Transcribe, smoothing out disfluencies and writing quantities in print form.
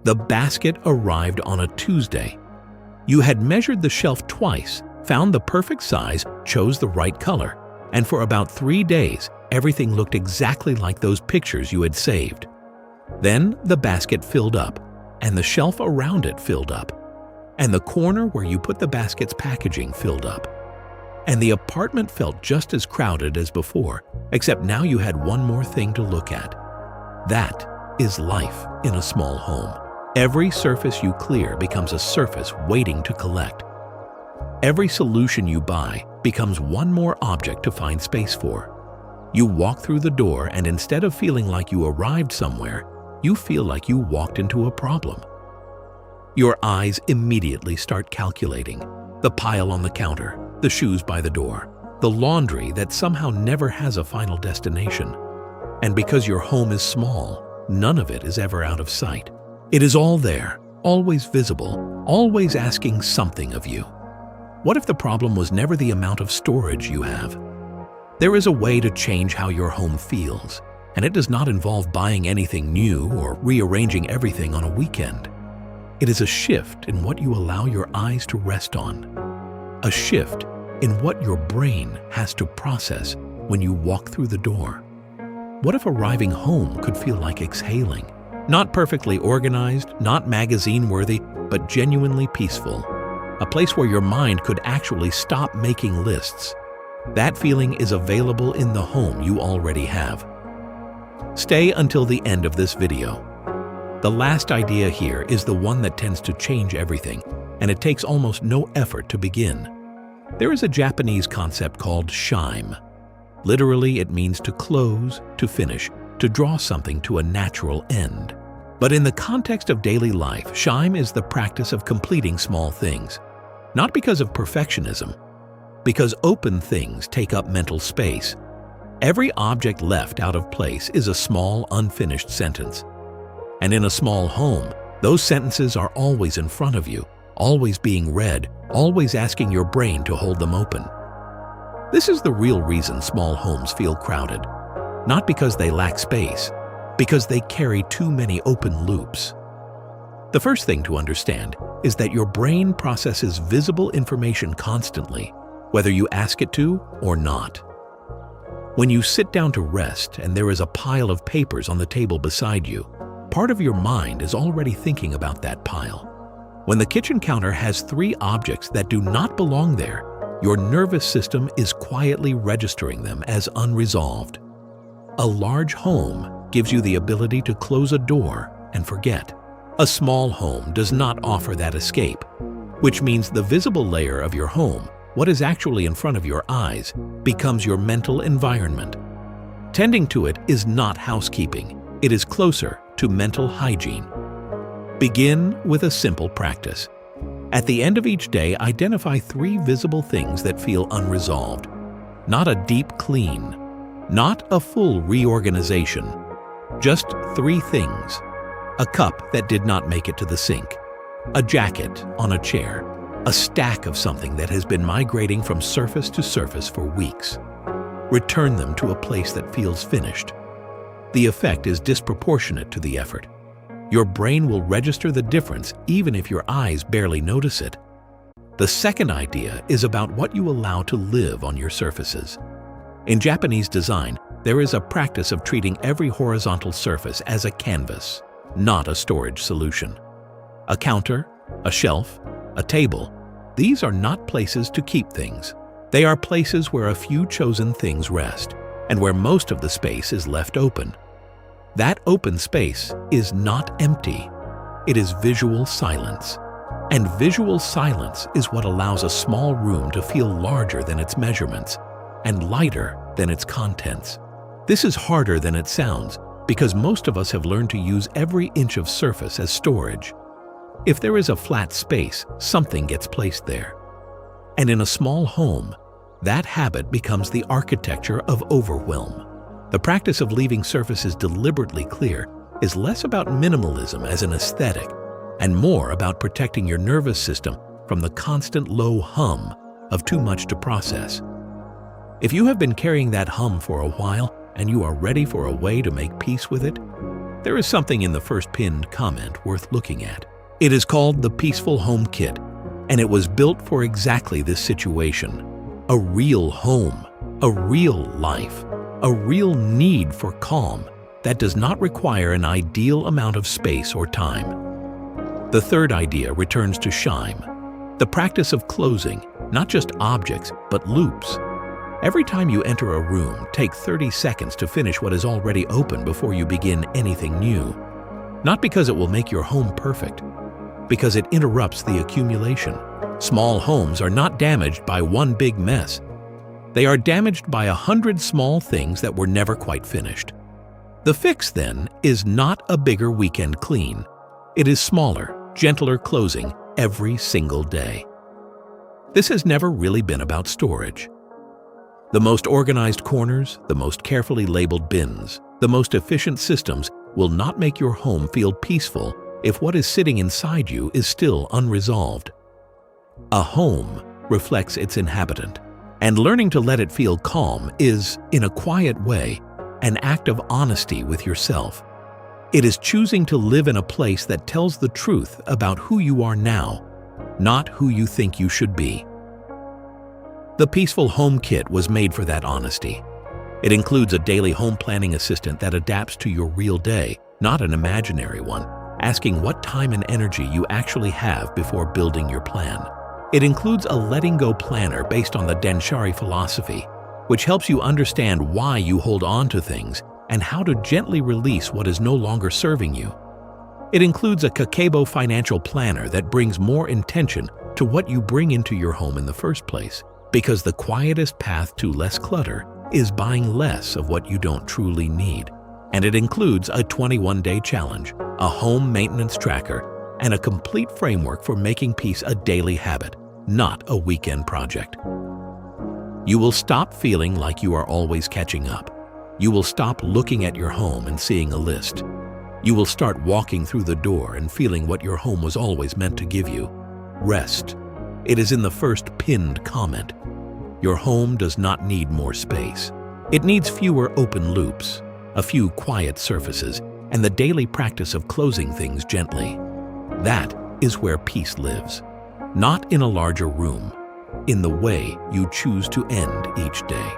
The basket arrived on a Tuesday. You had measured the shelf twice, found the perfect size, chose the right color, and for about 3 days, everything looked exactly like those pictures you had saved. Then the basket filled up, and the shelf around it filled up, and the corner where you put the basket's packaging filled up. And the apartment felt just as crowded as before, except now you had one more thing to look at. That is life in a small home. Every surface you clear becomes a surface waiting to collect. Every solution you buy becomes one more object to find space for. You walk through the door, and instead of feeling like you arrived somewhere, you feel like you walked into a problem. Your eyes immediately start calculating the pile on the counter, the shoes by the door, the laundry that somehow never has a final destination. And because your home is small, none of it is ever out of sight. It is all there, always visible, always asking something of you. What if the problem was never the amount of storage you have? There is a way to change how your home feels, and it does not involve buying anything new or rearranging everything on a weekend. It is a shift in what you allow your eyes to rest on, a shift in what your brain has to process when you walk through the door. What if arriving home could feel like exhaling? Not perfectly organized, not magazine-worthy, but genuinely peaceful. A place where your mind could actually stop making lists. That feeling is available in the home you already have. Stay until the end of this video. The last idea here is the one that tends to change everything, and it takes almost no effort to begin. There is a Japanese concept called shime. Literally, it means to close, to finish, to draw something to a natural end. But in the context of daily life, shime is the practice of completing small things. Not because of perfectionism, because open things take up mental space. Every object left out of place is a small, unfinished sentence. And in a small home, those sentences are always in front of you, always being read, always asking your brain to hold them open. This is the real reason small homes feel crowded. Not because they lack space, because they carry too many open loops. The first thing to understand is that your brain processes visible information constantly, whether you ask it to or not. When you sit down to rest and there is a pile of papers on the table beside you, part of your mind is already thinking about that pile. When the kitchen counter has 3 objects that do not belong there, your nervous system is quietly registering them as unresolved. A large home gives you the ability to close a door and forget. A small home does not offer that escape, which means the visible layer of your home, what is actually in front of your eyes, becomes your mental environment. Tending to it is not housekeeping. It is closer to mental hygiene. Begin with a simple practice. At the end of each day, identify 3 visible things that feel unresolved. Not a deep clean, not a full reorganization, just 3 things. A cup that did not make it to the sink, a jacket on a chair, a stack of something that has been migrating from surface to surface for weeks. Return them to a place that feels finished. The effect is disproportionate to the effort. Your brain will register the difference even if your eyes barely notice it. The second idea is about what you allow to live on your surfaces. In Japanese design, there is a practice of treating every horizontal surface as a canvas, not a storage solution. A counter, a shelf, a table, these are not places to keep things. They are places where a few chosen things rest, and where most of the space is left open. That open space is not empty. It is visual silence. And visual silence is what allows a small room to feel larger than its measurements and lighter than its contents. This is harder than it sounds because most of us have learned to use every inch of surface as storage. If there is a flat space, something gets placed there. And in a small home, that habit becomes the architecture of overwhelm. The practice of leaving surfaces deliberately clear is less about minimalism as an aesthetic and more about protecting your nervous system from the constant low hum of too much to process. If you have been carrying that hum for a while and you are ready for a way to make peace with it, There is something in the first pinned comment worth looking at. It is called the Peaceful Home Kit, and it was built for exactly this situation. A real home, a real life, a real need for calm that does not require an ideal amount of space or time. The third idea returns to Shime, the practice of closing, not just objects, but loops. Every time you enter a room, take 30 seconds to finish what is already open before you begin anything new. Not because it will make your home perfect, because it interrupts the accumulation. Small homes are not damaged by one big mess. They are damaged by 100 small things that were never quite finished. The fix, then, is not a bigger weekend clean. It is smaller, gentler closing every single day. This has never really been about storage. The most organized corners, the most carefully labeled bins, the most efficient systems will not make your home feel peaceful if what is sitting inside you is still unresolved. A home reflects its inhabitant, and learning to let it feel calm is, in a quiet way, an act of honesty with yourself. It is choosing to live in a place that tells the truth about who you are now, not who you think you should be. The Peaceful Home Kit was made for that honesty. It includes a daily home planning assistant that adapts to your real day, not an imaginary one, asking what time and energy you actually have before building your plan. It includes a letting go planner based on the Denshari philosophy, which helps you understand why you hold on to things and how to gently release what is no longer serving you. It includes a Kakebo financial planner that brings more intention to what you bring into your home in the first place, because the quietest path to less clutter is buying less of what you don't truly need. And it includes a 21-day challenge, a home maintenance tracker, and a complete framework for making peace a daily habit, not a weekend project. You will stop feeling like you are always catching up. You will stop looking at your home and seeing a list. You will start walking through the door and feeling what your home was always meant to give you: rest. It is in the first pinned comment. Your home does not need more space. It needs fewer open loops, a few quiet surfaces, and the daily practice of closing things gently. That is where peace lives. Not in a larger room, in the way you choose to end each day.